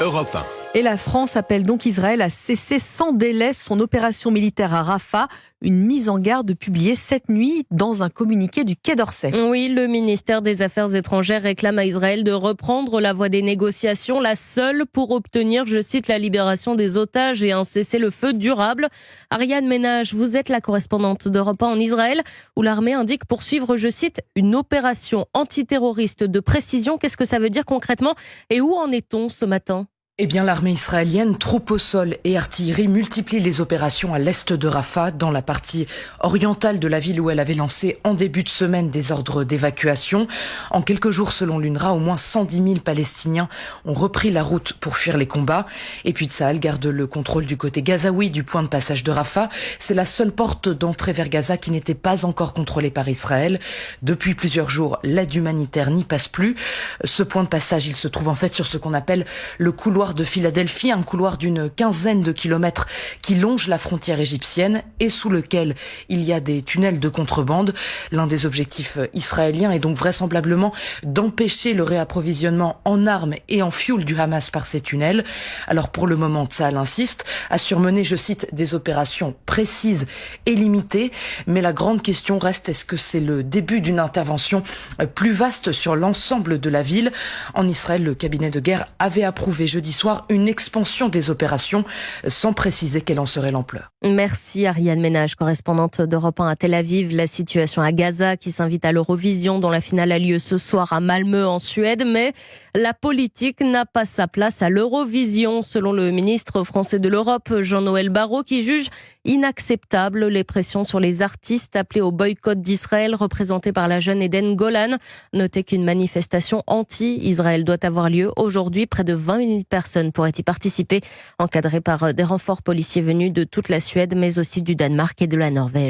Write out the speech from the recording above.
Europe 1. Et la France appelle donc Israël à cesser sans délai son opération militaire à Rafah. Une mise en garde publiée cette nuit dans un communiqué du Quai d'Orsay. Oui, le ministère des Affaires étrangères réclame à Israël de reprendre la voie des négociations, la seule pour obtenir, je cite, la libération des otages et un cessez-le-feu durable. Ariane Ménage, vous êtes la correspondante d'Europe 1 en Israël, où l'armée indique poursuivre, je cite, une opération antiterroriste de précision. Qu'est-ce que ça veut dire concrètement et où en est-on ce matin ? Eh bien, l'armée israélienne, troupes au sol et artillerie, multiplie les opérations à l'est de Rafah, dans la partie orientale de la ville où elle avait lancé en début de semaine des ordres d'évacuation. En quelques jours, selon l'UNRWA, au moins 110 000 Palestiniens ont repris la route pour fuir les combats. Et puis Tsahal garde le contrôle du côté gazaoui du point de passage de Rafah. C'est la seule porte d'entrée vers Gaza qui n'était pas encore contrôlée par Israël. Depuis plusieurs jours, l'aide humanitaire n'y passe plus. Ce point de passage, il se trouve en fait sur ce qu'on appelle le couloir de Philadelphie, un couloir d'une quinzaine de kilomètres qui longe la frontière égyptienne et sous lequel il y a des tunnels de contrebande. L'un des objectifs israéliens est donc vraisemblablement d'empêcher le réapprovisionnement en armes et en fioul du Hamas par ces tunnels. Alors pour le moment, Tsahal insiste à surmener, je cite, des opérations précises et limitées. Mais la grande question reste, est-ce que c'est le début d'une intervention plus vaste sur l'ensemble de la ville ? En Israël, le cabinet de guerre avait approuvé jeudi soir une expansion des opérations sans préciser quelle en serait l'ampleur. Merci Ariane Ménage, correspondante d'Europe 1 à Tel Aviv. La situation à Gaza qui s'invite à l'Eurovision dont la finale a lieu ce soir à Malmö en Suède. Mais la politique n'a pas sa place à l'Eurovision, selon le ministre français de l'Europe, Jean-Noël Barrot, qui juge inacceptable les pressions sur les artistes appelés au boycott d'Israël, représentés par la jeune Eden Golan. Notez qu'une manifestation anti-Israël doit avoir lieu aujourd'hui. Près de 20 000 personnes pourraient y participer, encadrées par des renforts policiers venus de toute la Suède, mais aussi du Danemark et de la Norvège.